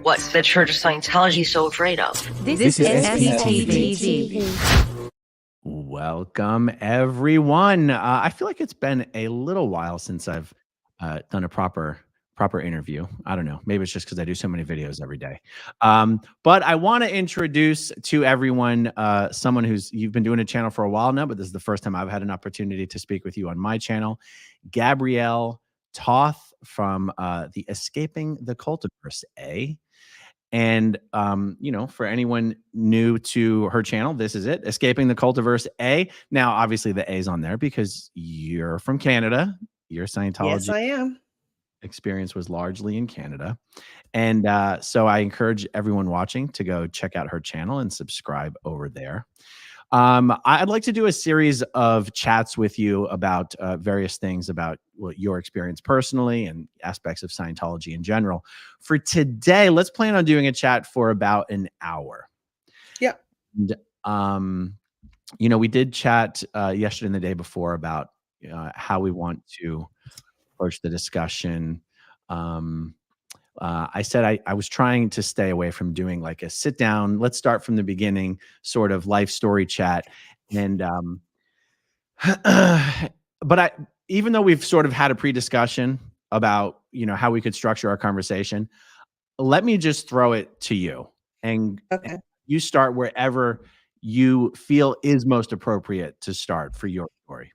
What's the Church of Scientology so afraid of? This is SPTV. Welcome, everyone. I feel like it's been a little while since I've done a proper interview. I don't know. Maybe it's just because I do so many videos every day. But I want to introduce to everyone someone you've been doing a channel for a while now, but this is the first time I've had an opportunity to speak with you on my channel. Gabrielle Toth from the Escaping the Cultiverse A. And, for anyone new to her channel, this is it, Escaping the Cultiverse A. Now, obviously, the A's on there because you're from Canada. Your Scientology Yes, I am. experience was largely in Canada. And so I encourage everyone watching to go check out her channel and subscribe over there. I'd like to do a series of chats with you about various things about your experience personally and aspects of Scientology in general. For today, let's plan on doing a chat for about an hour. Yeah. And, we did chat yesterday and the day before about how we want to approach the discussion. I said I was trying to stay away from doing like a sit down, let's start from the beginning sort of life story chat. And, but even though we've sort of had a pre-discussion about, how we could structure our conversation, let me just throw it to you and you start wherever you feel is most appropriate to start for your story.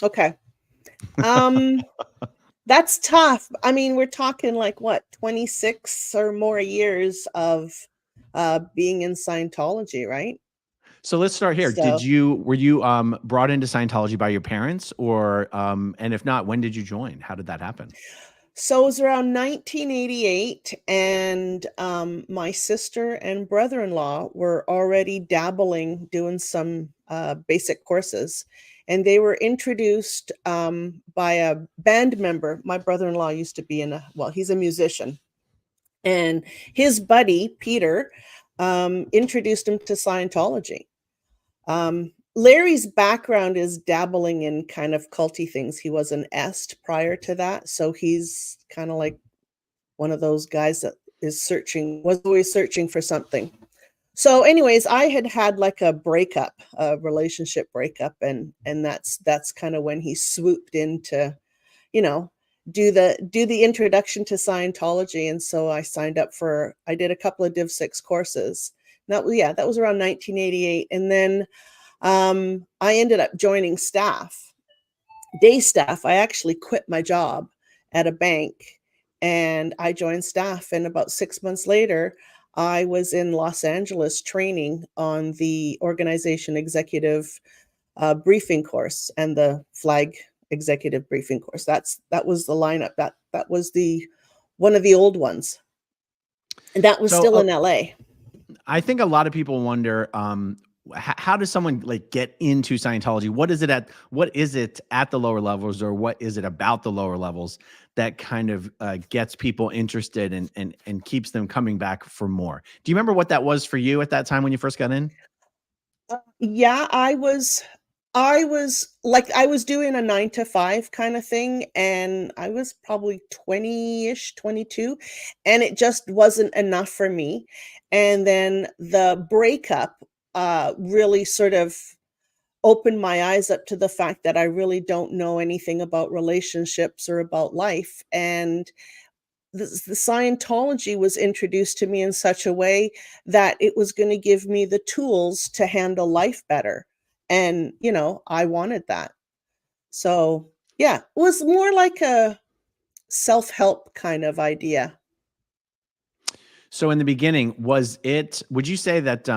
Okay. That's tough. I mean, we're talking like what, 26 or more years of being in Scientology, right? So let's start here. Were you brought into Scientology by your parents, or and if not, when did you join? How did that happen? So it was around 1988, and my sister and brother-in-law were already dabbling, doing some basic courses. And they were introduced by a band member. My brother-in-law used to be he's a musician. And his buddy, Peter, introduced him to Scientology. Larry's background is dabbling in kind of culty things. He was an est prior to that. So he's kind of like one of those guys that was always searching for something. So anyways, I had like a relationship breakup, and that's kind of when he swooped in to, do the introduction to Scientology. And so I signed up I did a couple of Div 6 courses. That was around 1988. And then I ended up joining day staff. I actually quit my job at a bank and I joined staff. And about 6 months later, I was in Los Angeles training on the organization executive briefing course and the flag executive briefing course. That was the lineup. That was one of the old ones. And that was still in LA. I think a lot of people wonder, how does someone like get into Scientology? What is it at the lower levels, or what is it about the lower levels that kind of gets people interested and keeps them coming back for more? Do you remember what that was for you at that time when you first got in? Yeah, I was doing a 9 to 5 kind of thing, and I was probably 20-ish, 22, and it just wasn't enough for me. And then the breakup really sort of opened my eyes up to the fact that I really don't know anything about relationships or about life. And the Scientology was introduced to me in such a way that it was going to give me the tools to handle life better. And, I wanted that. So, yeah, it was more like a self-help kind of idea. So in the beginning, would you say that,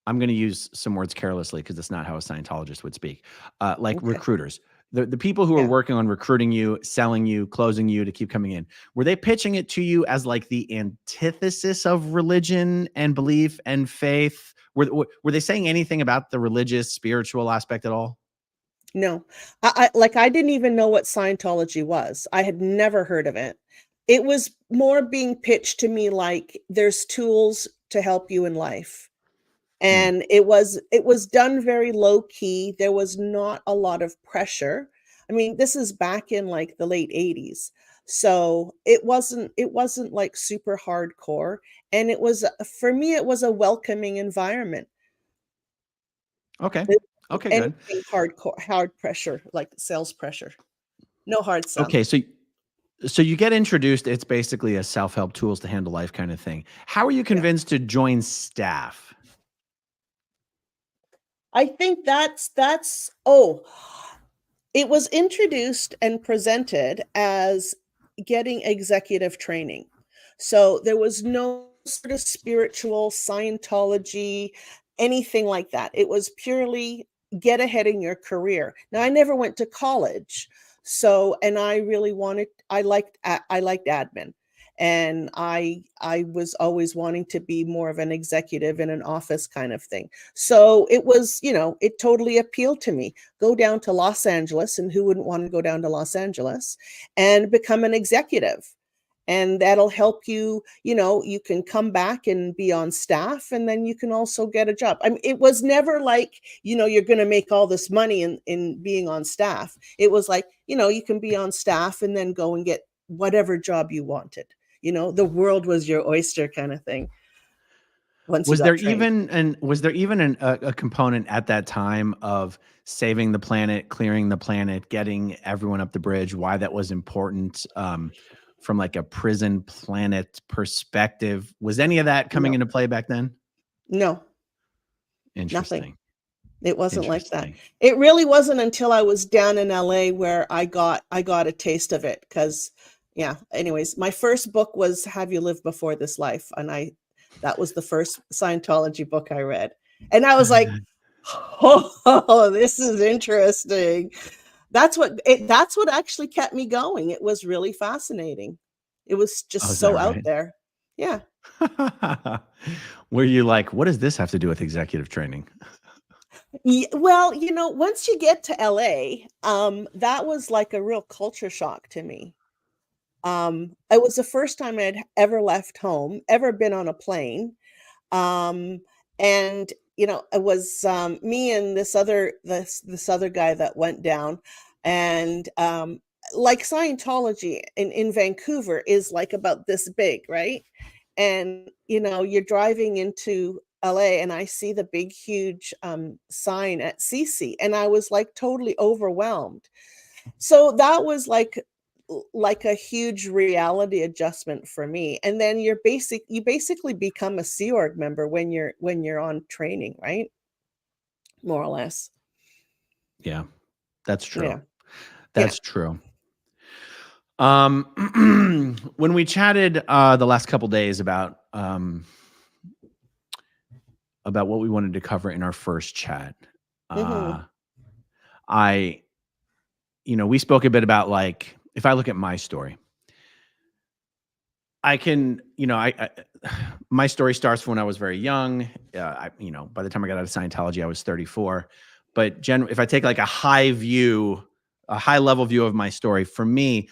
I'm going to use some words carelessly because it's not how a Scientologist would speak, recruiters, the people who are working on recruiting you, selling you, closing you to keep coming in, were they pitching it to you as like the antithesis of religion and belief and faith? Were they saying anything about the religious, spiritual aspect at all? No, I didn't even know what Scientology was. I had never heard of it. It was more being pitched to me like there's tools to help you in life. And it was done very low key. There was not a lot of pressure. I mean, this is back in like the late 80s. So it wasn't like super hardcore, and it was for me it was a welcoming environment. Okay. It wasn't Okay, good. anything hardcore, hard pressure, like sales pressure. No hard sell. Okay, so you get introduced, it's basically a self-help tools to handle life kind of thing. How are you Yeah. convinced to join staff? I think that's it was introduced and presented as getting executive training. So there was no sort of spiritual Scientology, anything like that. It was purely get ahead in your career. Now I never went to college. So and I really wanted I liked admin. And I was always wanting to be more of an executive in an office kind of thing. So it was, it totally appealed to me. Go down to Los Angeles, and who wouldn't want to go down to Los Angeles and become an executive? And that'll help you, you can come back and be on staff, and then you can also get a job. I mean, it was never like, you're going to make all this money in being on staff. It was like, you can be on staff and then go and get whatever job you wanted. The world was your oyster kind of thing once you got trained. Was there even a component at that time of saving the planet, clearing the planet, getting everyone up the bridge? Why that was important from like a prison planet perspective? Was any of that coming No, into play back then? no, nothing. Interesting. It wasn't like that. Interesting. It really wasn't until I was down in LA where I got a taste of it. Because yeah, anyways, my first book was Have You Lived Before This Life? And that was the first Scientology book I read. And I was like, oh, this is interesting. That's what actually kept me going. It was really fascinating. It was Oh, just is that so out right? there. Yeah. Were you like, what does this have to do with executive training? Well, once you get to LA, that was like a real culture shock to me. It was the first time I'd ever left home, ever been on a plane. Um, and it was me and this other guy that went down, and like Scientology in Vancouver is like about this big, right? And you're driving into LA, and I see the big, huge sign at CC, and I was like totally overwhelmed. So that was like a huge reality adjustment for me. And then you basically become a Sea Org member when you're on training, right? More or less. Yeah, that's true. Yeah. Yeah. That's true. When we chatted the last couple days about what we wanted to cover in our first chat, Hmm. uh, I, we spoke a bit about like if I look at my story, I can, my story starts from when I was very young. By the time I got out of Scientology, I was 34. But if I take like a a high level view of my story, for me,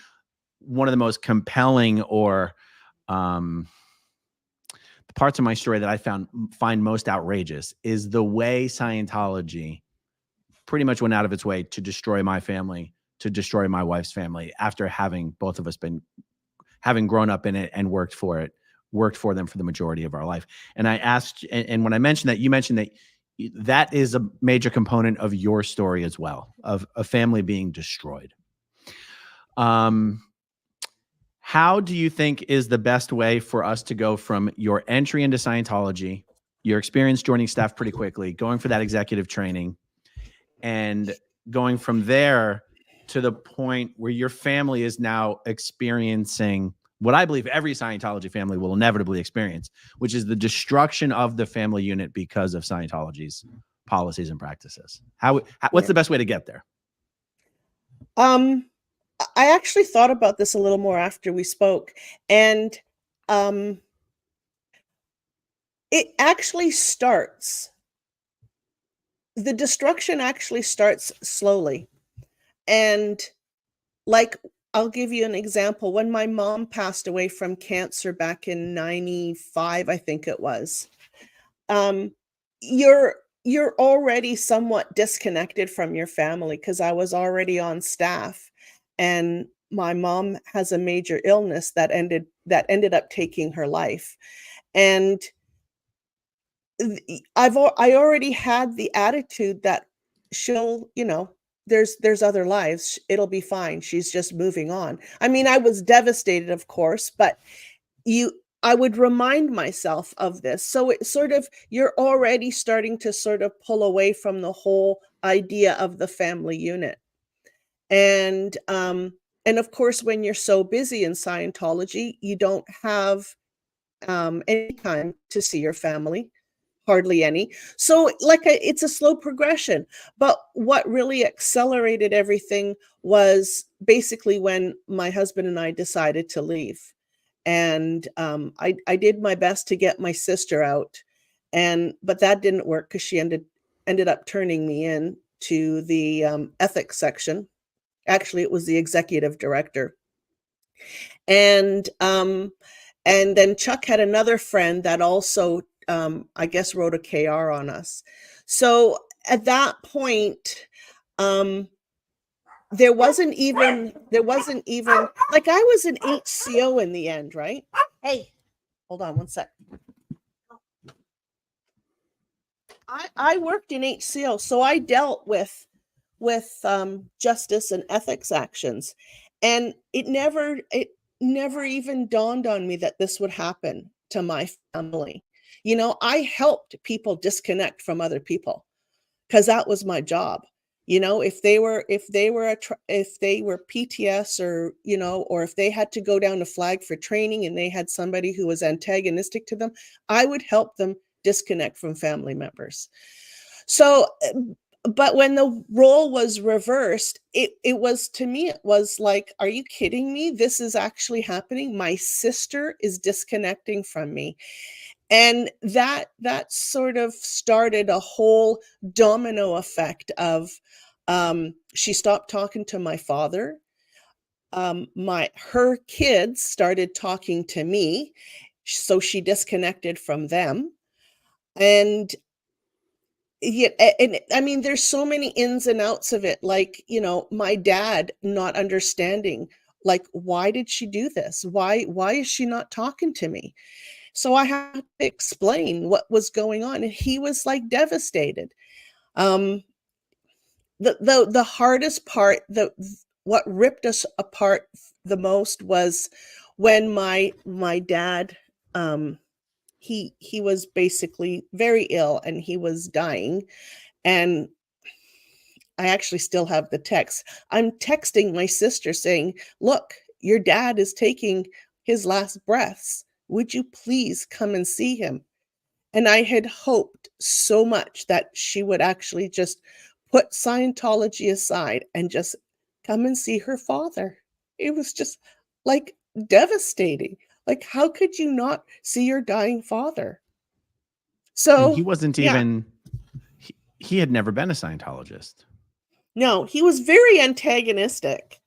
one of the most compelling or um, the parts of my story that I find most outrageous is the way Scientology pretty much went out of its way to destroy my family, to destroy my wife's family after having both of us having grown up in it and worked for them for the majority of our life. And I asked, and when I mentioned that, you mentioned that that is a major component of your story as well, of a family being destroyed. How do you think is the best way for us to go from your entry into Scientology, your experience joining staff pretty quickly, going for that executive training, and going from there to the point where your family is now experiencing what I believe every Scientology family will inevitably experience, which is the destruction of the family unit because of Scientology's policies and practices? What's Yeah. the best way to get there? Um, I actually thought about this a little more after we spoke, and um, it actually starts. The destruction actually starts slowly, and like I'll give you an example. When my mom passed away from cancer back in 95, I think it was, um, you're already somewhat disconnected from your family because I was already on staff, and my mom has a major illness that ended up taking her life. And I already had the attitude that she'll, there's other lives. It'll be fine. She's just moving on. I mean, I was devastated, of course, but I would remind myself of this. So it sort of, you're already starting to sort of pull away from the whole idea of the family unit. And of course, when you're so busy in Scientology, you don't have any time to see your family, hardly any. So it's a slow progression. But what really accelerated everything was basically when my husband and I decided to leave. And I did my best to get my sister out, but that didn't work because she ended up turning me in to the ethics section. Actually, it was the executive director. And then Chuck had another friend that also, I guess, wrote a KR on us. So at that point, there wasn't even like, I was an HCO in the end, right? Hey, hold on one sec. I worked in HCO, so I dealt with justice and ethics actions, and it never even dawned on me that this would happen to my family. I helped people disconnect from other people because that was my job. If they were PTS, or or if they had to go down to flag for training and they had somebody who was antagonistic to them, I would help them disconnect from family members. So, but when the role was reversed, it was, to me, it was like, are you kidding me? This is actually happening. My sister is disconnecting from me. And that sort of started a whole domino effect of, she stopped talking to my father. Her kids started talking to me, so she disconnected from them. And yeah, and I mean, there's so many ins and outs of it. Like, my dad not understanding, like, why did she do this? Why is she not talking to me? So I had to explain what was going on, and he was like devastated. The hardest part, what ripped us apart the most was when my dad, he was basically very ill and he was dying. And I actually still have the text. I'm texting my sister saying, look, your dad is taking his last breaths. Would you please come and see him? And I had hoped so much that she would actually just put Scientology aside and just come and see her father. It was just like devastating. Like, how could you not see your dying father? So and he wasn't even, he had never been a Scientologist. No, he was very antagonistic,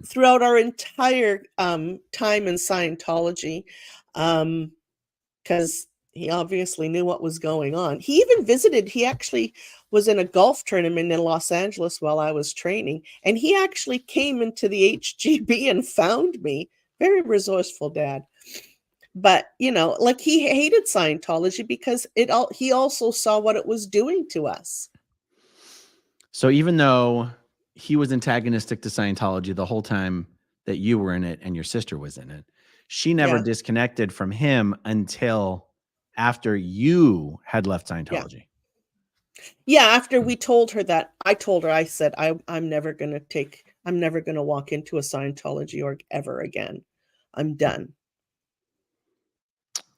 throughout our entire time in Scientology, because he obviously knew what was going on. He even visited, he actually was in a golf tournament in Los Angeles while I was training, and he actually came into the HGB and found me. Very resourceful dad. But, like, he hated Scientology because he also saw what it was doing to us. So even though he was antagonistic to Scientology the whole time that you were in it and your sister was in it, she never disconnected from him until after you had left Scientology. Yeah, after we told her that, I said, I'm never going to walk into a Scientology org ever again. I'm done.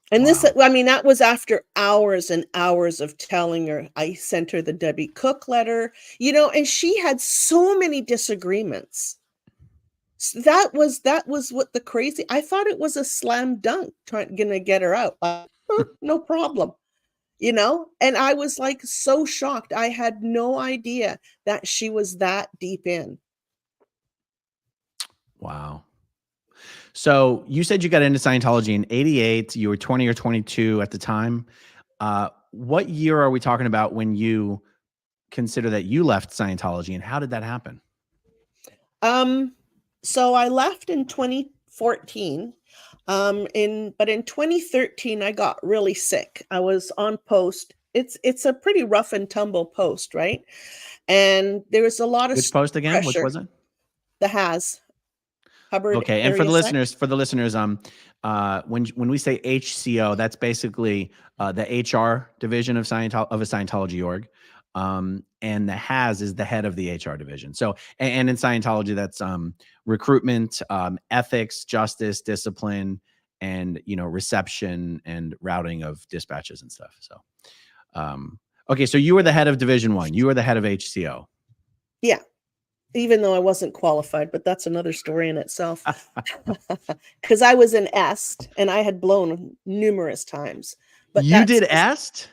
And that was after hours and hours of telling her. I sent her the Debbie Cook letter, and she had so many disagreements. So that was what the crazy, I thought it was a slam dunk gonna get her out. No problem. And I was like so shocked. I had no idea that she was that deep in. Wow. So you said you got into Scientology in 88. You were 20 or 22 at the time. What year are we talking about when you consider that you left Scientology, and how did that happen? So I left in 2014. But in 2013, I got really sick. I was on post. It's a pretty rough and tumble post, right? And there was a lot of Which post again? Which pressure. was it? The has Hubbard Okay, and area sec. for the listeners, when we say HCO, that's basically the HR division of a Scientology org, and the HAS is the head of the HR division. So, and in Scientology, that's recruitment, ethics, justice, discipline, and reception and routing of dispatches and stuff. So, okay, so you were the head of Division 1. You were the head of HCO. Yeah. Even though I wasn't qualified, but that's another story in itself. Because I was an EST and I had blown numerous times. But you did EST?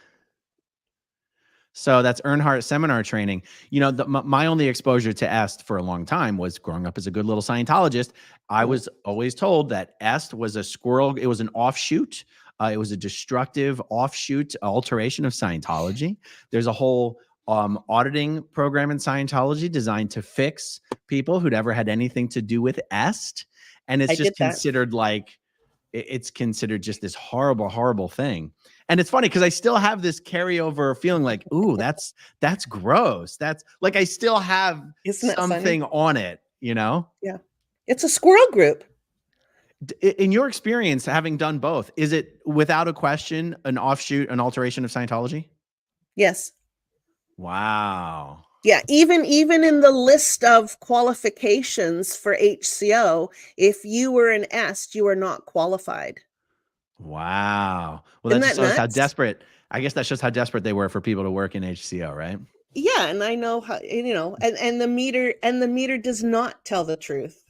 So that's Earnhardt seminar training. My only exposure to EST for a long time was growing up as a good little Scientologist. I was always told that EST was a squirrel. It was an offshoot. It was a destructive offshoot alteration of Scientology. There's a whole auditing program in Scientology designed to fix people who'd ever had anything to do with EST. And it's just considered it's considered just this horrible, horrible thing. And it's funny because I still have this carryover feeling like, ooh, that's gross. That's like, I still have something on it, Yeah. It's a squirrel group. In your experience, having done both, is it without a question an offshoot, an alteration of Scientology? Yes. Wow. Yeah, even in the list of qualifications for HCO, if you were an EST, you are not qualified. Wow. Well, that just shows how desperate. I guess that shows how desperate they were for people to work in HCO, right? Yeah, and I know how, and the meter does not tell the truth.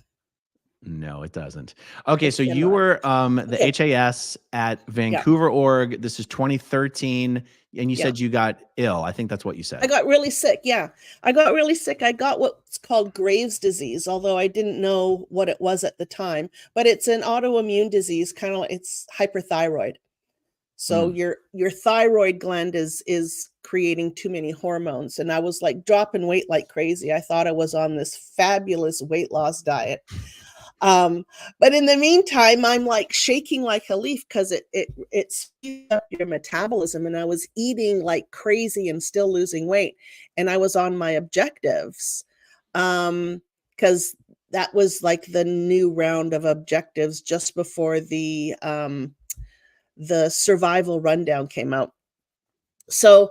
No, it doesn't. Okay, so you were the HAS at Vancouver org. This is 2013, and you said you got ill. I think that's what you said. I got really sick. Yeah, I got really sick. I got what's called Graves' disease, although I didn't know what it was at the time. But it's an autoimmune disease, kind of like it's hyperthyroid. So your thyroid gland is creating too many hormones, and I was like dropping weight like crazy. I thought I was on this fabulous weight loss diet. But in the meantime, I'm like shaking like a leaf because it speeds up your metabolism, and I was eating like crazy and still losing weight. And I was on my objectives because that was like the new round of objectives just before the survival rundown came out. So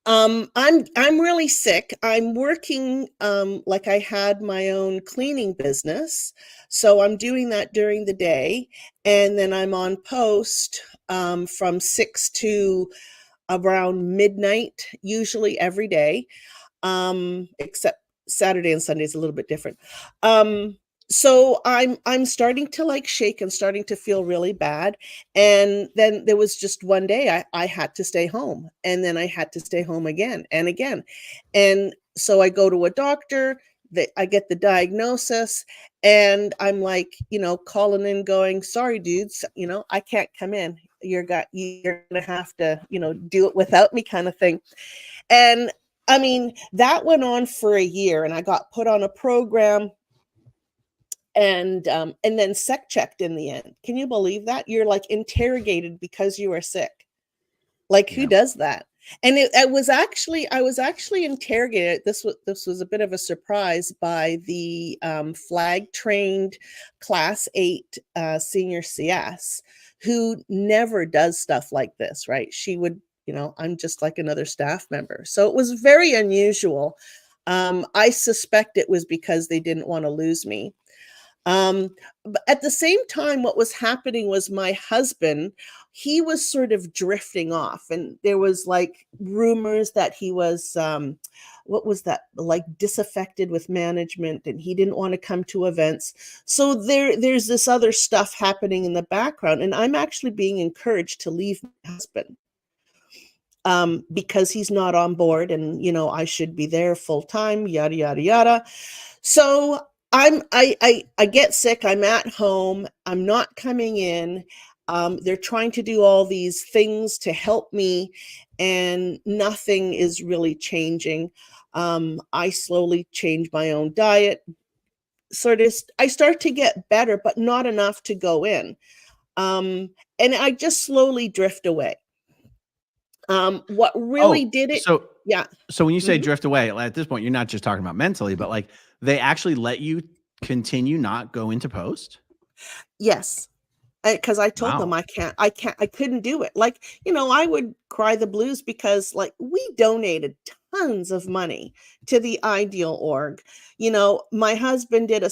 I'm really sick. I'm working like I had my own cleaning business. So I'm doing that during the day. And then I'm on post from 6 to around midnight, usually every day, except Saturday and Sunday is a little bit different. So I'm starting to like shake and starting to feel really bad. And then there was just one day I had to stay home, and then I had to stay home again and again. And so I go to a doctor, I get the diagnosis, and I'm like, calling in going, sorry, dudes, I can't come in. You're going to have to, do it without me kind of thing. And I mean, that went on for a year, and I got put on a program and then sec checked in the end. Can you believe that? You're like interrogated because you are sick. Like, who does that? And I was actually interrogated. This was a bit of a surprise by the flag trained class 8 senior CS, who never does stuff like this, right? She would, I'm just like another staff member. So it was very unusual. I suspect it was because they didn't want to lose me. But at the same time, what was happening was my husband, he was sort of drifting off, and there was like rumors that he was, what was that, like disaffected with management, and he didn't want to come to events. So there's this other stuff happening in the background, and I'm actually being encouraged to leave my husband because he's not on board, and I should be there full time, yada yada yada. So I get sick. I'm at home. I'm not coming in. They're trying to do all these things to help me, and nothing is really changing. I slowly change my own diet, I start to get better, but not enough to go in. And I just slowly drift away. What really did it? So Yeah. so when you say Mhm. drift away, at this point, you're not just talking about mentally, but like they actually let you continue not go into post? Yes. Because I told them Wow. I couldn't do it. Like, I would cry the blues because like we donated tons of money to the Ideal org. My husband did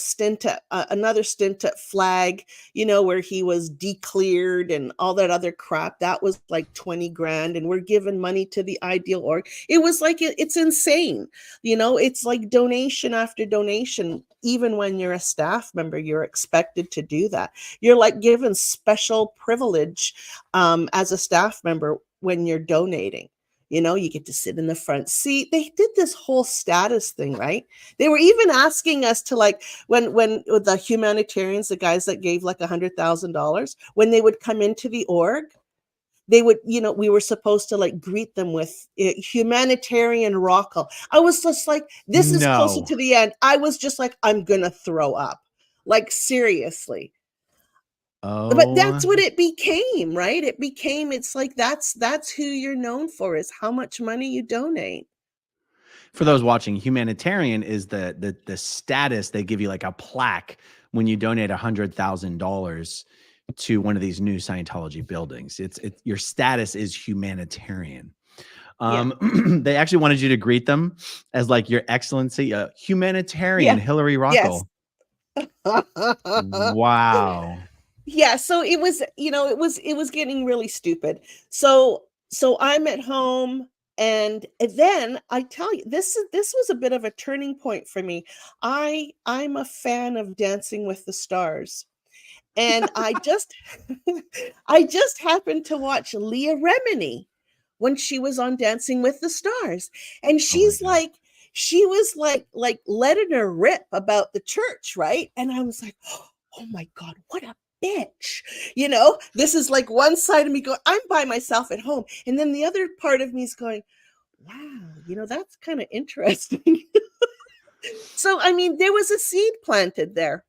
another stint at Flag, where he was decleared and all that other crap. That was like 20 grand, and we're giving money to the Ideal org. It was like it's insane. It's like donation after donation. Even when you're a staff member, you're expected to do that. You're like given special privilege as a staff member when you're donating. You get to sit in the front seat. They did this whole status thing, right? They were even asking us to, like, when the humanitarians, the guys that gave like $100,000, when they would come into the org, they would, we were supposed to like greet them with humanitarian rock call. I was just like, this is closer No. to the end. I was just like, I'm gonna throw up. Like, seriously. But that's Oh, what it became, right? It's like that's who you're known for, is how much money you donate. for those watching, humanitarian is the status they give you, like a plaque when you donate $100,000 to one of these new Scientology buildings. It's your status is humanitarian. Yeah. They actually wanted you to greet them as like Your Excellency, humanitarian Yeah. Hillary Yes. Rockel. Wow. Yeah, so it was getting really stupid. So I'm at home, and then I tell you, this was a bit of a turning point for me. I'm a fan of Dancing with the Stars. And I just happened to watch Leah Remini when she was on Dancing with the Stars. And Oh my God. she was like letting her rip about the church, right? And I was like, oh my God, what a bitch. This is like one side of me going, I'm by myself at home. And then the other part of me is going, wow, that's kind of interesting. So, I mean, there was a seed planted there.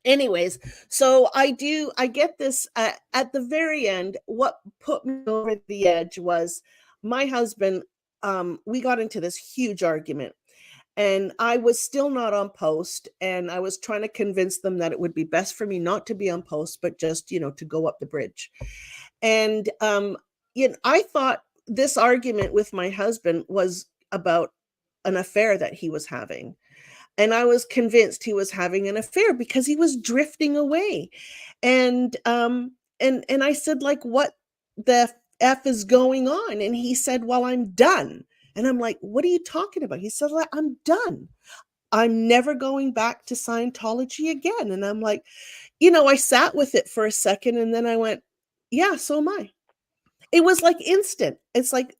Anyways, so I get this at the very end. What put me over the edge was my husband. We got into this huge argument, and I was still not on post, and I was trying to convince them that it would be best for me not to be on post, but just to go up the bridge. And I thought this argument with my husband was about an affair that he was having. And I was convinced he was having an affair because he was drifting away. And I said, like, what the F is going on? And he said, well, I'm done. And I'm like, what are you talking about? He said, like, I'm done. I'm never going back to Scientology again. And I'm like, I sat with it for a second, and then I went, yeah, so am I. It was like instant. It's like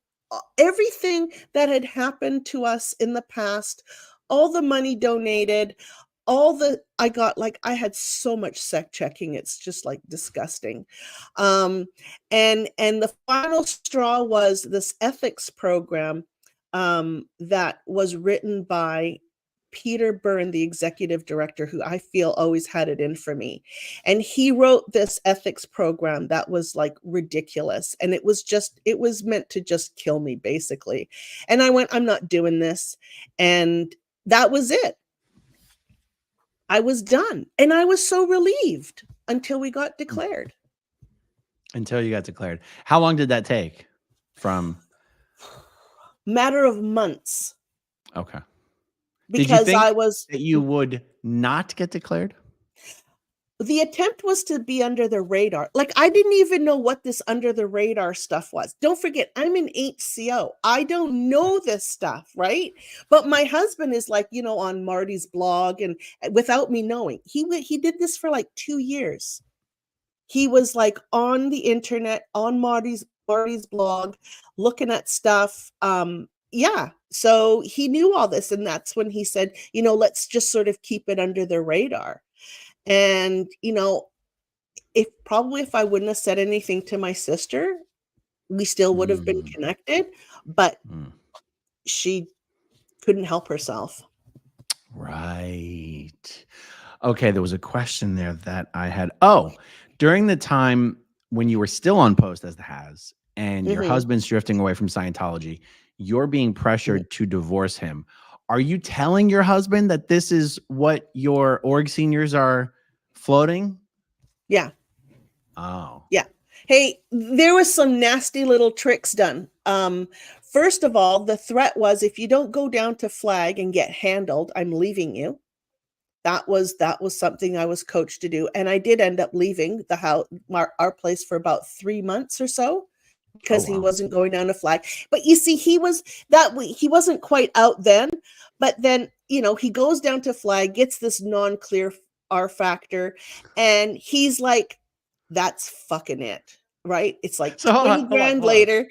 everything that had happened to us in the past, all the money donated, I had so much sec checking. It's just like disgusting. And the final straw was this ethics program that was written by Peter Byrne, the executive director, who I feel always had it in for me. And he wrote this ethics program that was like ridiculous. And it was meant to just kill me, basically. And I went, I'm not doing this. And that was it. I was done. And I was so relieved until we got declared. Until you got declared. How long did that take from? Matter of months. Okay. Because did you think I was that you would not get declared? The attempt was to be under the radar. Like, I didn't even know what this under the radar stuff was. Don't forget, I'm an HCO. I don't know this stuff, right? But my husband is like, on Marty's blog, and without me knowing, he did this for like 2 years. He was like on the internet, on Marty's blog, looking at stuff. Yeah. So he knew all this. And that's when he said, let's just sort of keep it under the radar. And, if I wouldn't have said anything to my sister, we still would have been connected, but she couldn't help herself. Right. Okay, there was a question there that I had. Oh, during the time when you were still on post as the Has and your Mhm. husband's drifting away from Scientology, you're being Mhm. pressured to divorce him. Are you telling your husband that this is what your org seniors are floating? Yeah. Oh, Yeah. Hey, there was some nasty little tricks done. First of all, the threat was if you don't go down to flag and get handled, I'm leaving you. That was something I was coached to do, and I did end up leaving the house, our place, for about 3 months or so oh because he wow. wasn't going down to flag. But you see, he wasn't quite out then. But then he goes down to flag, gets this non-clear R factor, and he's like, "That's fucking it." Right? It's like So hold on, 20 hold on, grand hold on. later.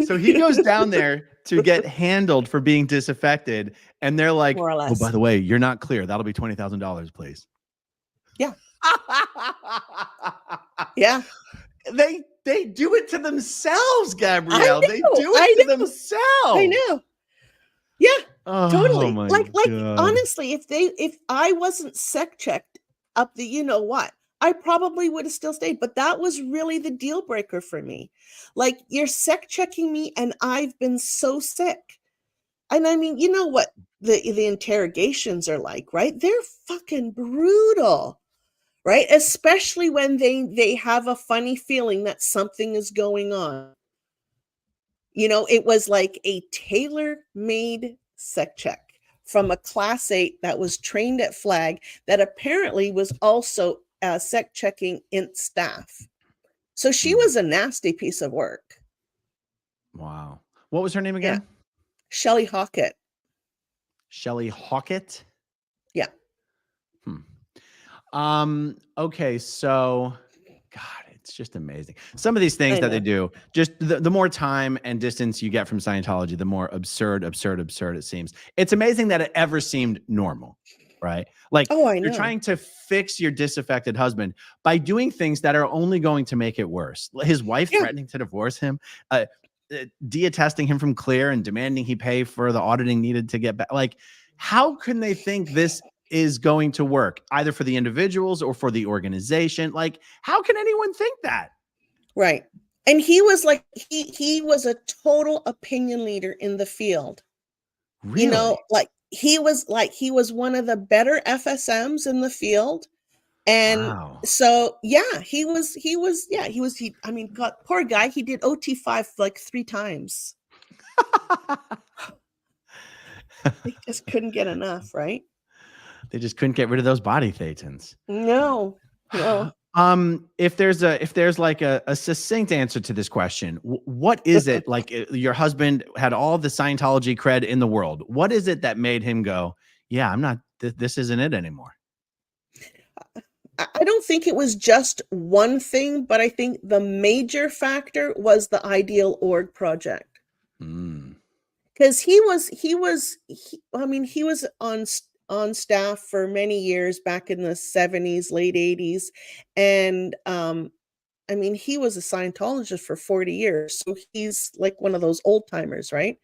So he goes down there to get handled for being disaffected, and they're like, More or "Oh, by less. the way, you're not clear. That'll be $20,000, please." Yeah. Yeah. They do it to themselves, I Gabrielle. They know. do I it to know. I themselves. know. Yeah, Oh totally. my Like God. honestly, if I wasn't sec checked up the what, I probably would have still stayed. But that was really the deal breaker for me. Like, you're sec checking me, and I've been so sick. And I mean, you know what the interrogations are like, right? They're fucking brutal, right? Especially when they have a funny feeling that something is going on. It was like a tailor-made sec check from a class 8 that was trained at flag that apparently was also sec checking int staff. So she Mm, was a nasty piece of work. wow. What was her name Yeah. again? Shelley Hawkett. Shelley Hawkett. Yeah. Hmm. Okay, so God, it's just amazing. Some of these things I that they know. do, just the more time and distance you get from Scientology, the more absurd it seems. It's amazing that it ever seemed normal, right? Like, Oh, I you're know. trying to fix your disaffected husband by doing things that are only going to make it worse. His wife Yeah. threatening to divorce him, deattesting him from clear and demanding he pay for the auditing needed to get back. Like, how can they think this is going to work either for the individuals or for the organization? Like, how can anyone think that? Right. And he was like, he was a total opinion leader in the field. Really? He was one of the better FSMs in the field. And Wow. so, yeah, I mean, God, poor guy, he did OT5 like 3 times. He just couldn't get enough, right? They just couldn't get rid of those body thetans. No. No. If there's like a succinct answer to this question, what is it like? Your husband had all the Scientology cred in the world. What is it that made him go, yeah, I'm not, this isn't it anymore? I don't think it was just one thing, but I think the major factor was the Ideal Org project. Mm, Because I mean, he was on staff for many years back in the 70s, late 80s. And I mean, he was a Scientologist for 40 years. So he's like one of those old timers, right?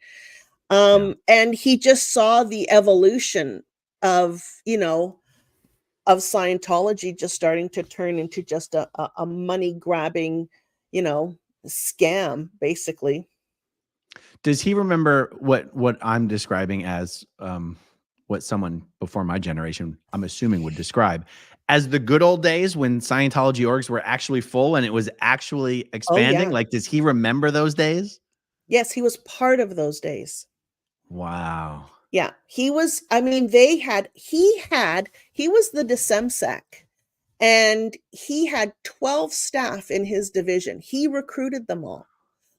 yeah. And he just saw the evolution of, of Scientology just starting to turn into just a money grabbing, you know, scam, basically. Does he remember what I'm describing as what someone before my generation, I'm assuming, would describe as the good old days when Scientology orgs were actually full and it was actually Oh, expanding? yeah. Like, does he remember those days? Yes, he was part of those days. Wow. Yeah, he was. I mean, he was the DSEMSEC, and he had 12 staff in his division. He recruited them all.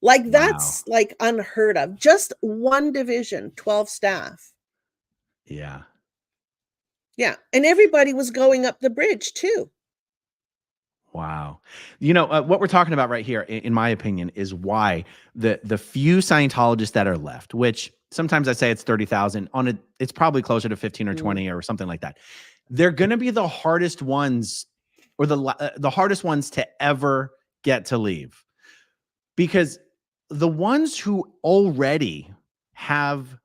Like, Wow. that's like unheard of. Just one division, 12 staff. Yeah. Yeah, and everybody was going up the bridge too. Wow. What we're talking about right here, in my opinion, is why the few Scientologists that are left, which sometimes I say it's 30,000 on it, it's probably closer to 15 or Mm. 20 or something like that. They're going to be the hardest ones or the hardest ones to ever get to leave, because the ones who already have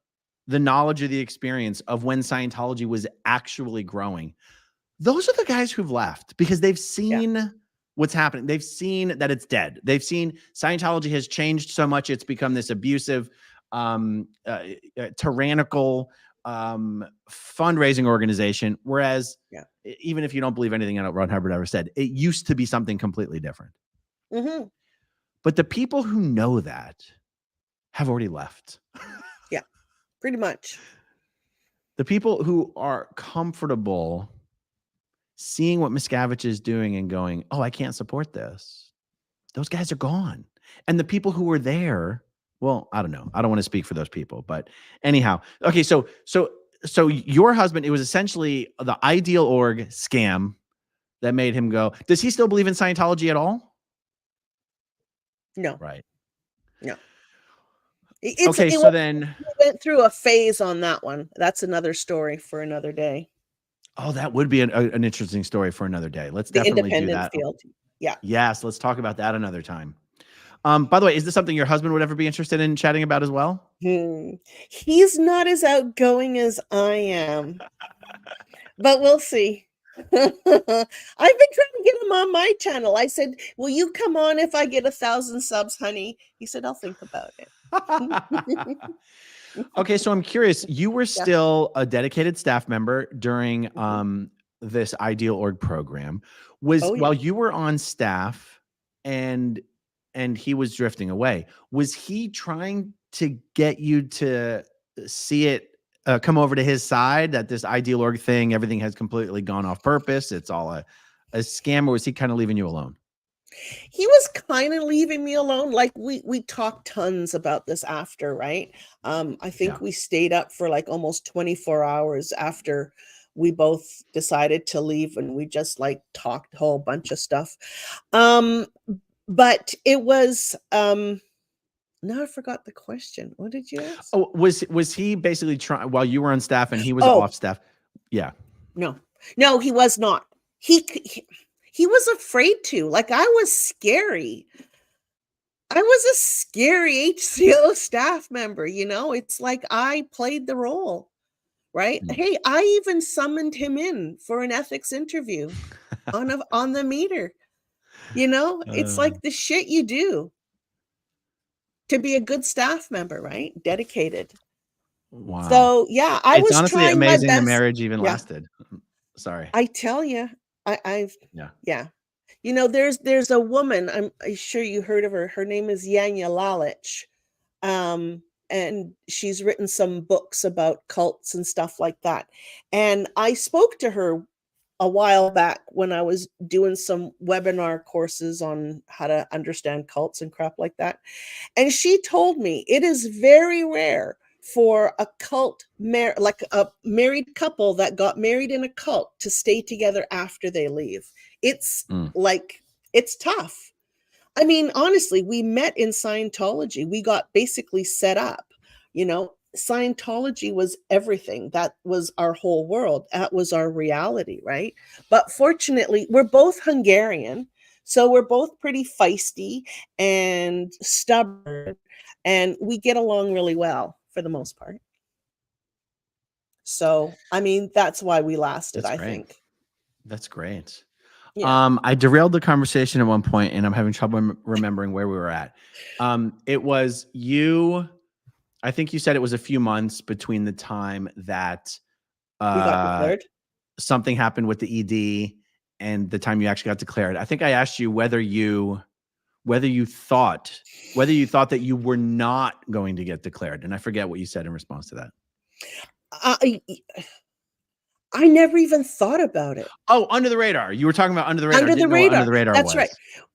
the knowledge of the experience of when Scientology was actually growing, those are the guys who've left because they've Yeah. seen what's happening. They've seen that it's dead. They've seen Scientology has changed so much. It's become this abusive, tyrannical fundraising organization. Whereas Yeah. even if you don't believe anything Ron Hubbard ever said, it used to be something completely different. Mm-hmm. But the people who know that have already left. Yeah, pretty much. The people who are comfortable seeing what Miscavige is doing and going, oh, I can't support this. Those guys are gone. And the people who were there, well, I don't know. I don't want to speak for those people, but anyhow. Okay, so your husband, it was essentially the Ideal Org scam that made him go. Does he still believe in Scientology at all? No. Right. No. Then we went through a phase on that one. That's another story for another day. Oh, that would be an interesting story for another day. Let's The definitely do independent that. field. Yeah. Yes, let's talk about that another time. By the way, is this something your husband would ever be interested in chatting about as well? He's not as outgoing as I am, but we'll see. I've been trying to get him on my channel. I said, will you come on if I get 1,000 subs, honey? He said, I'll think about it. Okay, so I'm curious. You were still a dedicated staff member during this Ideal Org program. While you were on staff and he was drifting away, was he trying to get you to see it come over to his side, that this Ideal Org thing, everything has completely gone off purpose, it's all a scam, or was he kind of leaving you alone? He was kind of leaving me alone. Like we talked tons about this after, right? I think we stayed up for like almost 24 hours after we both decided to leave, and we just like talked a whole bunch of stuff. But it was now I forgot the question. What did you ask? Oh, was he basically trying while you were on staff and he was off staff? Yeah. No, he was not. He was afraid to. Like, I was scary. I was a scary HCO staff member, you know? It's like I played the role, right? Hey, I even summoned him in for an ethics interview on the meter. You know, it's like the shit you do to be a good staff member, right? Dedicated. Wow. So, yeah, I was honestly trying amazing my best. The marriage even lasted. Sorry. I tell you, yeah. You know, there's a woman, I'm sure you heard of her. Her name is Yanya Lalich. And she's written some books about cults and stuff like that. And I spoke to her a while back when I was doing some webinar courses on how to understand cults and crap like that. And she told me it is very rare for a cult, like a married couple that got married in a cult, to stay together after they leave. It's like, it's tough. I mean, honestly, we met in Scientology. We got basically set up, you know. Scientology was everything. That was our whole world. That was our reality, right? But fortunately, we're both Hungarian, so we're both pretty feisty and stubborn, and we get along really well for the most part. So, I mean, that's why we lasted, I think. That's great. Yeah. I derailed the conversation at one point, and I'm having trouble remembering where we were at. It was you. I think you said it was a few months between the time that we got declared. Something happened with the ED and the time you actually got declared. I think I asked you whether you thought that you were not going to get declared, and I forget what you said in response to that. I never even thought about it. Oh, under the radar. You were talking about under the radar. Under the radar. Under the radar. That's right.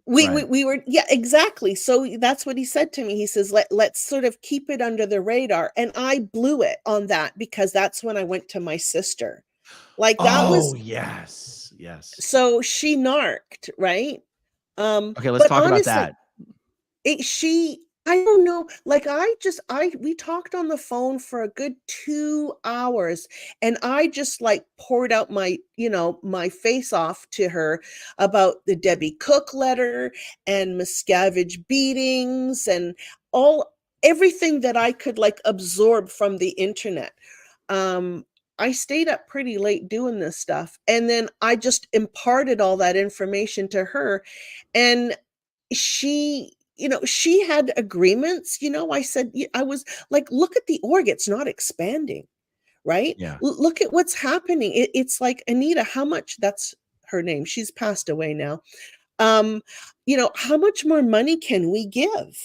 We were, yeah, exactly. So that's what he said to me. He says, let's sort of keep it under the radar. And I blew it on that because that's when I went to my sister. Like that was. Yes. So she narked, right? Okay, let's talk about that. I don't know. Like we talked on the phone for a good 2 hours, and I just like poured out my face off to her about the Debbie Cook letter and Miscavige beatings and everything that I could like absorb from the internet. I stayed up pretty late doing this stuff, and then I just imparted all that information to her, and she, she had agreements. I said, I was like, look at the org, it's not expanding, right? Yeah. Look at what's happening. It's like, Anita, how much, that's her name, she's passed away now. How much more money can we give?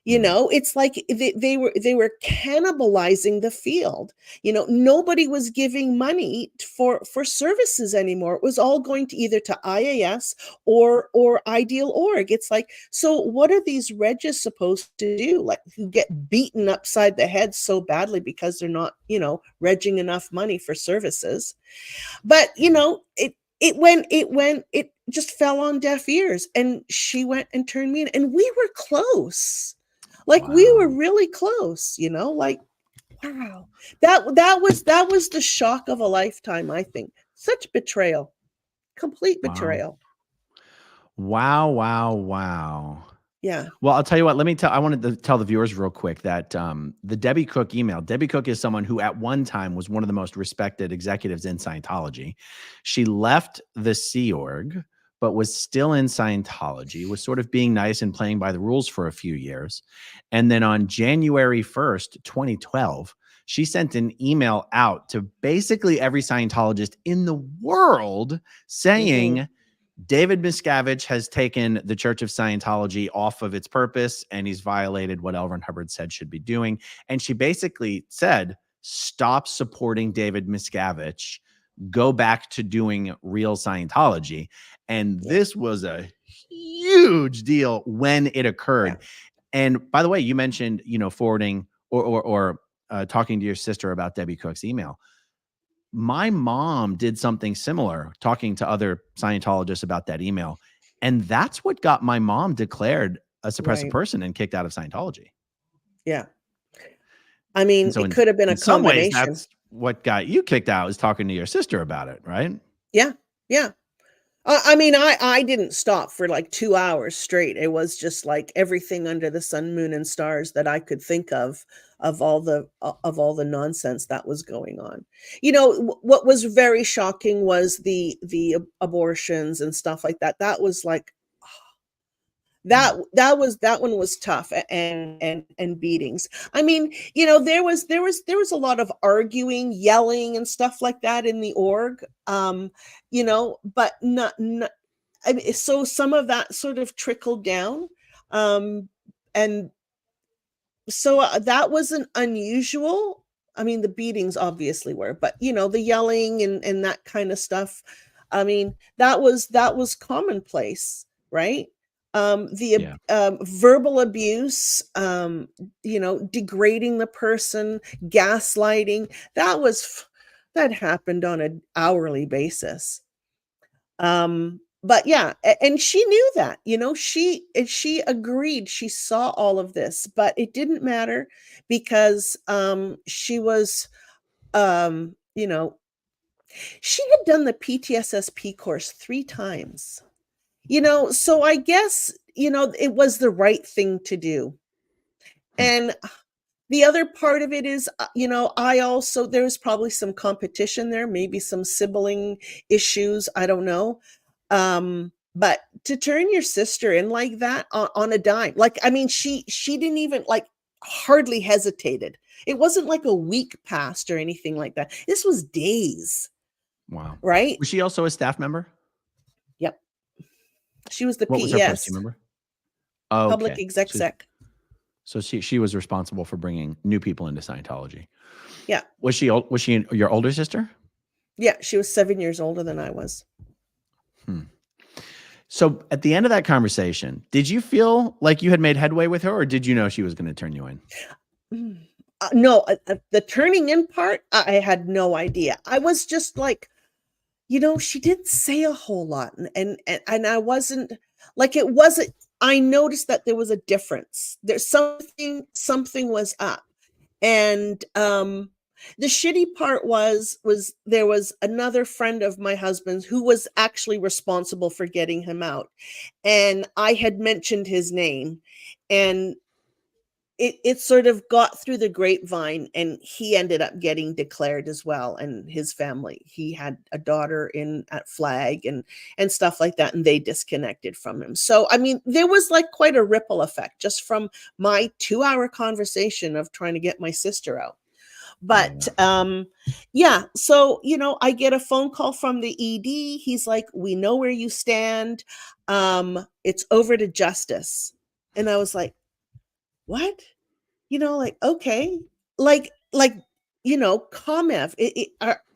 It's like they were cannibalizing the field. Nobody was giving money for services anymore. It was all going to either to IAS or Ideal Org. It's like, so what are these regis supposed to do? Like, who get beaten upside the head so badly because they're not, regging enough money for services. But it just fell on deaf ears, and she went and turned me in, and we were close. Like, we were really close, like, wow. That was the shock of a lifetime, I think. Such betrayal. Complete betrayal. Wow. Yeah. Well, I'll tell you what, I wanted to tell the viewers real quick that the Debbie Cook email, Debbie Cook is someone who at one time was one of the most respected executives in Scientology. She left the Sea Org, but was still in Scientology, was sort of being nice and playing by the rules for a few years. And then on January 1st, 2012, she sent an email out to basically every Scientologist in the world saying, David Miscavige has taken the Church of Scientology off of its purpose, and he's violated what L. Ron Hubbard said should be doing. And she basically said, stop supporting David Miscavige, go back to doing real Scientology. And this was a huge deal when it occurred. Yeah. And by the way, you mentioned, forwarding or talking to your sister about Debbie Cook's email. My mom did something similar, talking to other Scientologists about that email. And that's what got my mom declared a suppressive person and kicked out of Scientology. Yeah. I mean, so it could have been a combination. In some ways, that's what got you kicked out, is talking to your sister about it, right? Yeah. Yeah. I mean, I didn't stop for like 2 hours straight. It was just like everything under the sun, moon, and stars that I could think of all the nonsense that was going on. What was very shocking was the abortions and stuff like that. That was like, that one was tough, and beatings. I mean, there was a lot of arguing, yelling, and stuff like that in the org. But not I mean, so some of that sort of trickled down, and so that wasn't unusual. I mean, the beatings obviously were, but the yelling and that kind of stuff. I mean, that was commonplace, right? Verbal abuse, degrading the person, gaslighting, that happened on an hourly basis. But yeah, and she knew that, she agreed, she saw all of this, but it didn't matter because she was, she had done the PTSSP course 3 times. So I guess, it was the right thing to do. And the other part of it is, there's probably some competition there, maybe some sibling issues. I don't know. But to turn your sister in like that on a dime, like, I mean, she didn't even hardly hesitated. It wasn't like a week passed or anything like that. This was days. Wow. Right. Was she also a staff member? Yep. She was the What PES. Was her post, do you remember? Oh, Public exec sec. So she was responsible for bringing new people into Scientology. Yeah. Was she your older sister? Yeah, she was 7 years older than I was. So at the end of that conversation, did you feel like you had made headway with her, or did you know she was going to turn you in? No, the turning in part, I had no idea. I was just like, she didn't say a whole lot, and I wasn't like, it wasn't. I noticed that there was a difference. There's something was up, and the shitty part was there was another friend of my husband's who was actually responsible for getting him out, and I had mentioned his name, and it sort of got through the grapevine, and he ended up getting declared as well, and his family. He had a daughter at Flag and stuff like that, and they disconnected from him. So I mean, there was like quite a ripple effect just from my 2-hour conversation of trying to get my sister out. But yeah, so I get a phone call from the ED. He's like, "We know where you stand. It's over to justice." And I was like, "What?" Like, okay, like, COMEV,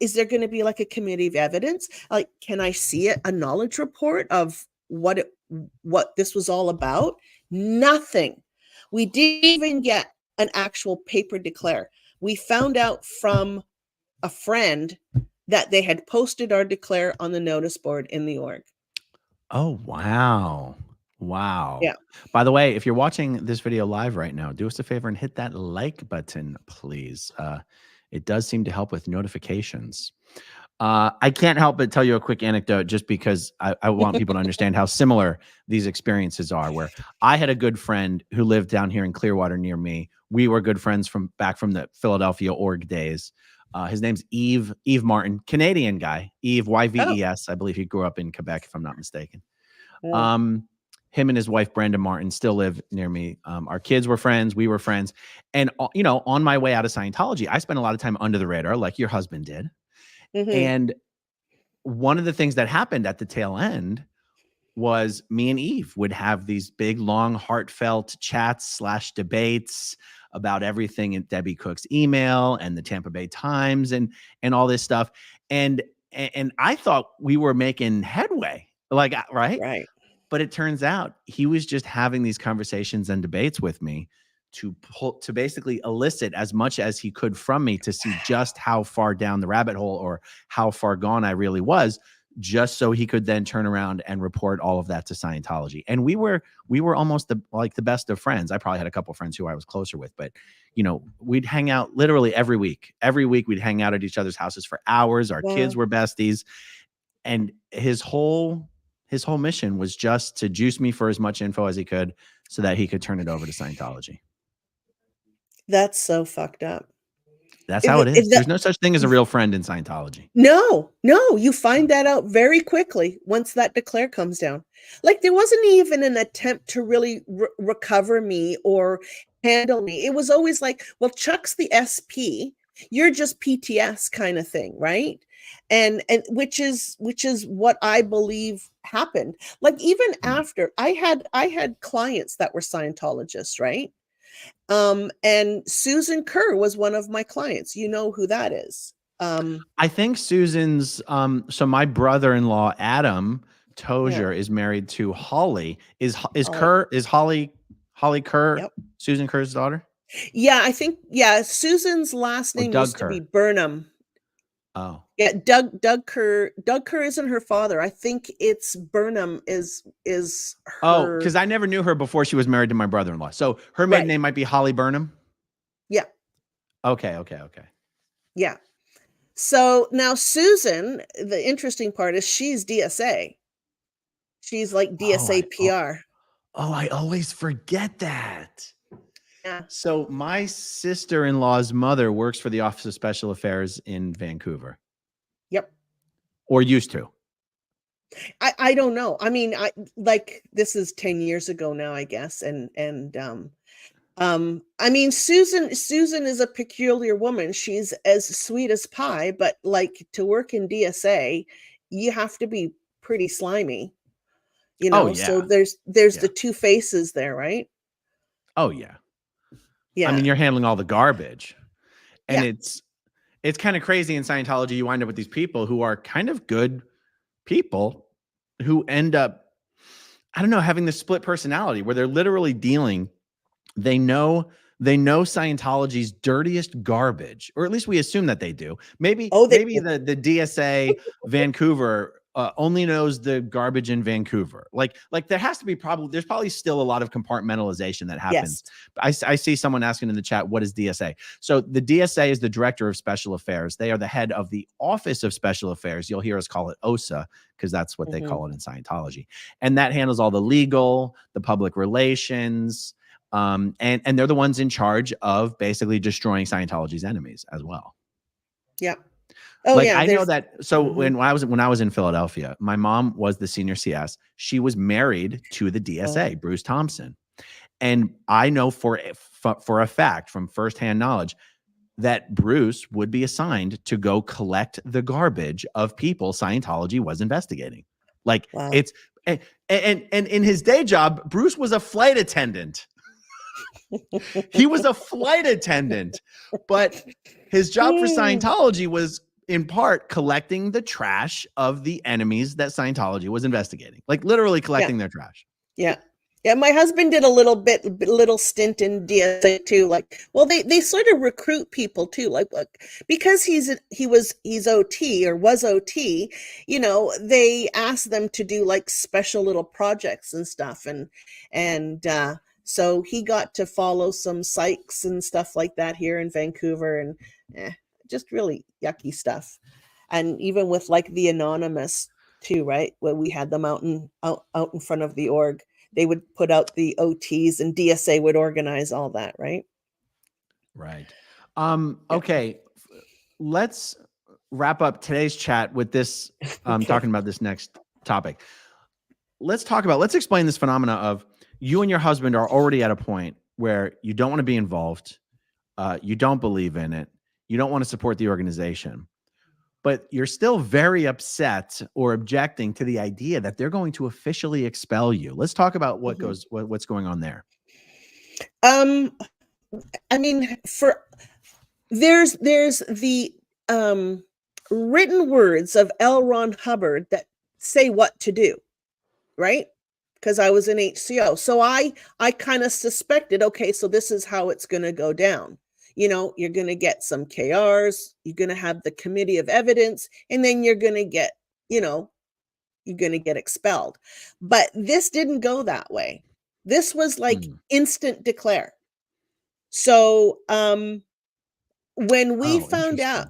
is there going to be like a committee of evidence? Like, can I see a knowledge report of what this was all about? Nothing. We didn't even get an actual paper declare. We found out from a friend that they had posted our declare on the notice board in the org. Oh, wow. Wow. Yeah. By the way, if you're watching this video live right now, do us a favor and hit that like button, please. It does seem to help with notifications. I can't help but tell you a quick anecdote just because I want people to understand how similar these experiences are, where I had a good friend who lived down here in Clearwater near me. We were good friends back from the Philadelphia org days. His name's Yves Martin, Canadian guy, Yves, Y-V-E-S. I believe he grew up in Quebec, if I'm not mistaken. Him and his wife, Brenda Martin, still live near me. Our kids were friends. We were friends. And, on my way out of Scientology, I spent a lot of time under the radar, like your husband did. And one of the things that happened at the tail end was me and Yves would have these big, long, heartfelt chats / debates about everything in Debbie Cook's email and the Tampa Bay Times and all this stuff. And I thought we were making headway, like, right. But it turns out he was just having these conversations and debates with me to basically elicit as much as he could from me to see just how far down the rabbit hole or how far gone I really was, just so he could then turn around and report all of that to Scientology. And we were almost the best of friends. I probably had a couple of friends who I was closer with, but we'd hang out literally every week. Every week we'd hang out at each other's houses for hours. Our kids were besties. And his whole mission was just to juice me for as much info as he could so that he could turn it over to Scientology. That's so fucked up. That's how it is. There's no such thing as a real friend in Scientology. No, you find that out very quickly once that declare comes down. Like, there wasn't even an attempt to really recover me or handle me. It was always like, well, Chuck's the SP, you're just PTS kind of thing, right? And which is what I believe happened. Like, even after I had clients that were Scientologists, right? And Susan Kerr was one of my clients. You know who that is. I think Susan's, so my brother-in-law, Adam Tozier, is married to Holly. Is Holly Kerr, yep, Susan Kerr's daughter? Yeah, I think, Susan's last name used to be Burnham. Oh. Yeah, Doug Kerr. Doug Kerr isn't her father. I think it's Burnham is her. Oh, because I never knew her before she was married to my brother-in-law. So her maiden name might be Holly Burnham? Yeah. Okay. Yeah. So now Susan, the interesting part is she's DSA. She's like DSA PR. I always forget that. Yeah. So my sister-in-law's mother works for the Office of Special Affairs in Vancouver. Yep. Or used to. I don't know. I mean, this is 10 years ago now, I guess. And I mean, Susan is a peculiar woman. She's as sweet as pie, but like, to work in DSA, you have to be pretty slimy, So there's the two faces there, right? Oh yeah. Yeah. I mean, you're handling all the garbage. And it's kind of crazy in Scientology. You wind up with these people who are kind of good people who end up, I don't know, having this split personality where they're literally dealing. They know Scientology's dirtiest garbage, or at least we assume that they do. Maybe the DSA Vancouver only knows the garbage in Vancouver. Like there has to be there's probably still a lot of compartmentalization that happens. Yes. I see someone asking in the chat, what is DSA? So the DSA is the Director of Special Affairs. They are the head of the Office of Special Affairs. You'll hear us call it OSA because that's what they call it in Scientology. And that handles all the legal, the public relations, And they're the ones in charge of basically destroying Scientology's enemies as well. Yeah. Oh Like, yeah. I know that. So Mhm. when I was in Philadelphia, my mom was the senior CS. She was married to the DSA, Bruce Thompson. And I know for a fact from firsthand knowledge that Bruce would be assigned to go collect the garbage of people Scientology was investigating. Like, Wow. it's and in his day job, Bruce was a flight attendant. He was a flight attendant, but his job for Scientology was in part collecting the trash of the enemies that Scientology was investigating, like literally collecting their trash. Yeah. Yeah, my husband did a little stint in DSA too. Like, well, they sort of recruit people too. Like, look, because he's OT or was OT, they ask them to do like special little projects and stuff, and so he got to follow some psychs and stuff like that here in Vancouver, and just really yucky stuff. And even with like the Anonymous too, right? When we had them out in front of the org, they would put out the OTs and DSA would organize all that, right? Right. Okay. Let's wrap up today's chat with this, Okay. talking about this next topic. Let's explain this phenomena of you and your husband are already at a point where you don't want to be involved. You don't believe in it. You don't want to support the organization, but you're still very upset or objecting to the idea that they're going to officially expel you. Let's talk about what's going on there. I mean, there's the written words of L. Ron Hubbard that say what to do, right? Because I was an HCO, so I kind of suspected, okay, so this is how it's going to go down. You're going to get some KRs, you're going to have the committee of evidence, and then you're going to get, you're going to get expelled. But this didn't go that way. This was like instant declare. So when we found out,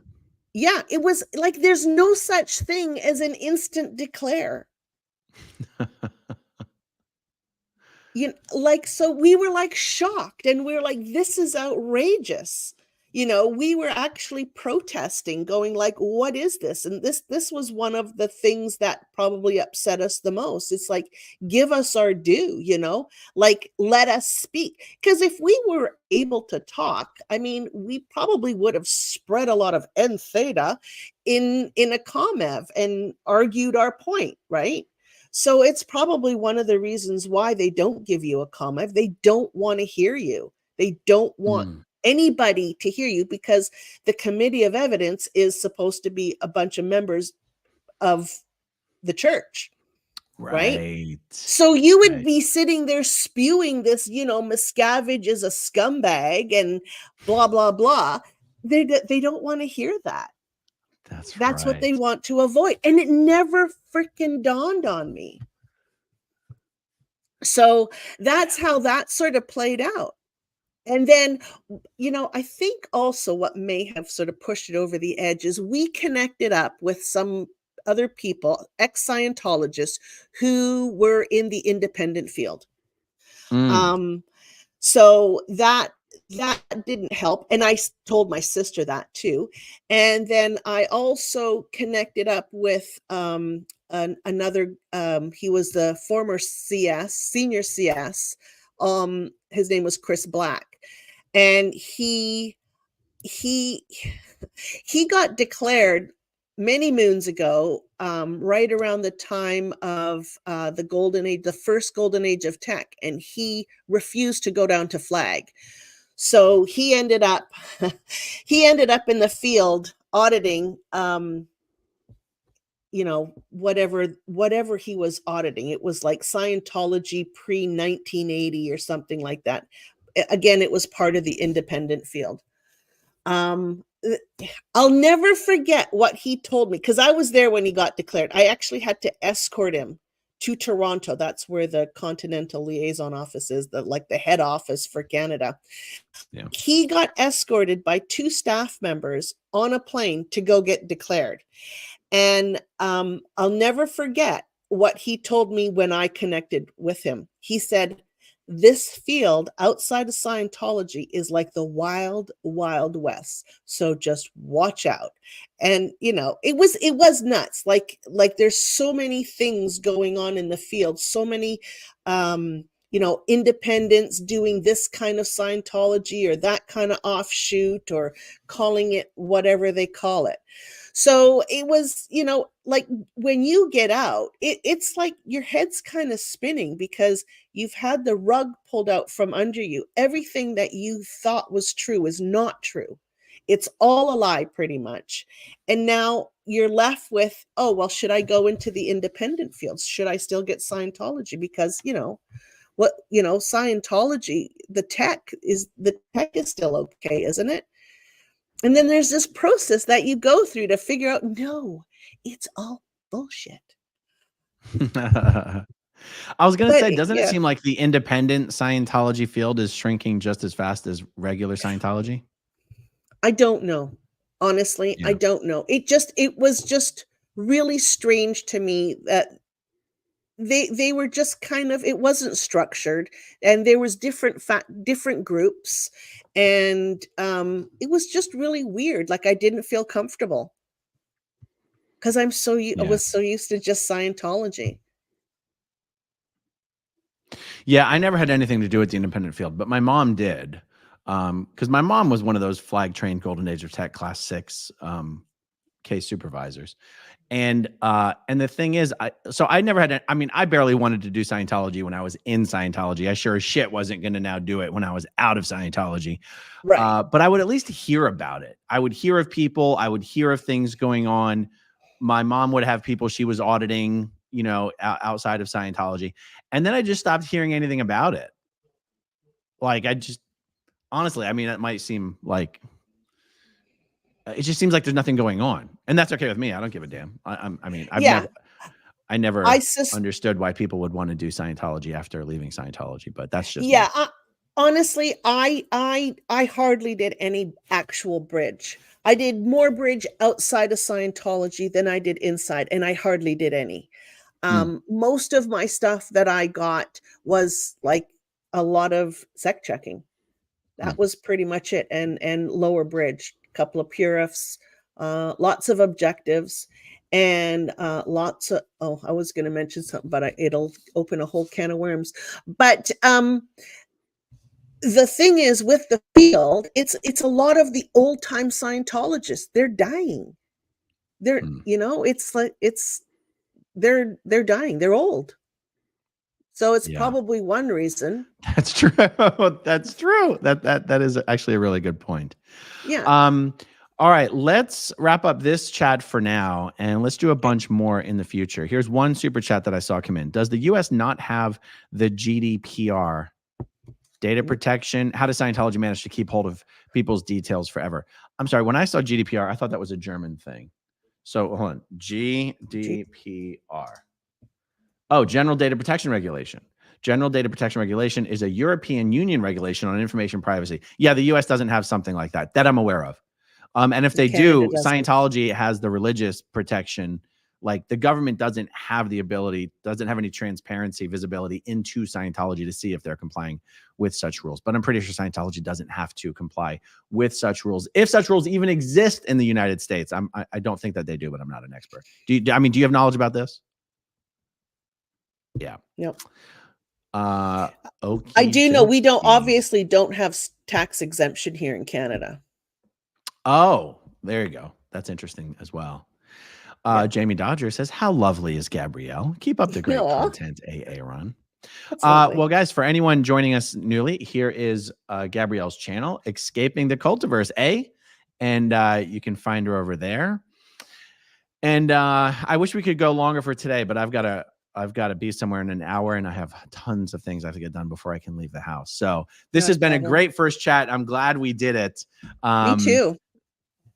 it was like there's no such thing as an instant declare. So we were like shocked, and we were like, this is outrageous. We were actually protesting, going like, what is this? And this was one of the things that probably upset us the most. It's like, give us our due, like, let us speak. Because if we were able to talk, I mean, we probably would have spread a lot of N theta in a ComEv and argued our point, right? So it's probably one of the reasons why they don't give you a ComEv. They don't want to hear you. They don't want anybody to hear you, because the committee of evidence is supposed to be a bunch of members of the church. Right? So you would be sitting there spewing this, Miscavige is a scumbag and blah, blah, blah. They don't want to hear that. That's what they want to avoid. And it never freaking dawned on me. So that's how that sort of played out. And then, I think also what may have sort of pushed it over the edge is we connected up with some other people, ex-Scientologists, who were in the independent field. So that didn't help. And I told my sister that too. And then I also connected up with another, he was the former CS, senior CS. His name was Chris Black. And he got declared many moons ago, right around the time of the golden age, the first golden age of tech, and he refused to go down to flag. So he ended up in the field auditing, whatever he was auditing. It was like Scientology pre-1980 or something like that. Again, it was part of the independent field. I'll never forget what he told me, because I was there when he got declared. I actually had to escort him to Toronto. That's where the Continental Liaison Office is, the head office for Canada. Yeah. He got escorted by 2 staff members on a plane to go get declared. And I'll never forget what he told me when I connected with him. He said, this field outside of Scientology is like the wild, wild west. So just watch out. And it was nuts. Like there's so many things going on in the field, so many independents doing this kind of Scientology or that kind of offshoot or calling it whatever they call it. So it was, like when you get out, it's like your head's kind of spinning because you've had the rug pulled out from under you. Everything that you thought was true is not true. It's all a lie, pretty much. And now you're left with, oh, well, should I go into the independent fields? Should I still get Scientology? Because, Scientology, the tech is still okay, isn't it? And then there's this process that you go through to figure out, no, it's all bullshit. I was going to say, doesn't yeah. it seem like the independent Scientology field is shrinking just as fast as regular Scientology? I don't know. Honestly, Yeah. I don't know. It was just really strange to me that they were just kind of, it wasn't structured, and there was different groups, and it was just really weird. Like I didn't feel comfortable because I was so used to just Scientology. Yeah, I never had anything to do with the independent field, but my mom did. Because my mom was one of those flag trained Golden Age of Tech Class 6 case supervisors. And the thing is, I never had, I barely wanted to do Scientology when I was in Scientology. I sure as shit wasn't going to now do it when I was out of Scientology. Right. But I would at least hear about it. I would hear of people. I would hear of things going on. My mom would have people she was auditing, outside of Scientology. And then I just stopped hearing anything about it. Like honestly, it might seem like, it just seems like there's nothing going on, and that's okay with me. I don't give a damn. I never understood why people would want to do Scientology after leaving Scientology, but that's just me. Honestly, I hardly did any actual bridge. I did more bridge outside of Scientology than I did inside, and I hardly did any. Most of my stuff that I got was like a lot of sec checking. That was pretty much it, and lower bridge. Couple of purifs, lots of objectives, and lots of, I was going to mention something, but it'll open a whole can of worms. But the thing is, with the field, it's a lot of the old time Scientologists. They're dying. They're it's like they're dying. They're old. So it's probably one reason. That's true. That's true. That is actually a really good point. Yeah. All right, let's wrap up this chat for now, and let's do a bunch more in the future. Here's one super chat that I saw come in. Does the U.S. not have the GDPR, data protection? How does Scientology manage to keep hold of people's details forever? I'm sorry, when I saw GDPR, I thought that was a German thing. So hold on, GDPR. Oh, General Data Protection Regulation. General Data Protection Regulation is a European Union regulation on information privacy. Yeah, the U.S. doesn't have something like that I'm aware of. And if they do, Scientology has the religious protection. Like the government doesn't have the ability, doesn't have any transparency, visibility into Scientology to see if they're complying with such rules. But I'm pretty sure Scientology doesn't have to comply with such rules, if such rules even exist in the United States. I don't think that they do, but I'm not an expert. Do you have knowledge about this? Yeah. Yep. Okay. I do know we obviously don't have tax exemption here in Canada. Oh, there you go. That's interesting as well. Jamie Dodger says, how lovely is Gabrielle? Keep up the great content, Aaron. Well, guys, for anyone joining us newly, here is Gabrielle's channel, Escaping the Cultiverse, and you can find her over there. And I wish we could go longer for today, but I've got to be somewhere in an hour, and I have tons of things I have to get done before I can leave the house. So this has been a great first chat. I'm glad we did it. Me too.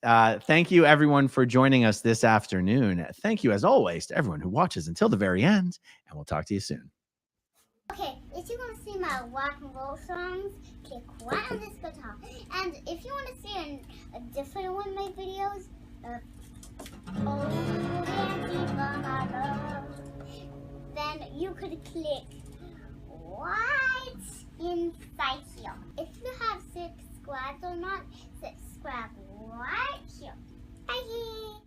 Thank you, everyone, for joining us this afternoon. Thank you, as always, to everyone who watches until the very end, and we'll talk to you soon. Okay, if you want to see my rock and roll songs, click right on this guitar. And if you want to see a different one of my videos, then you could click right inside here. If you have subscribed or not, subscribe right here. Bye.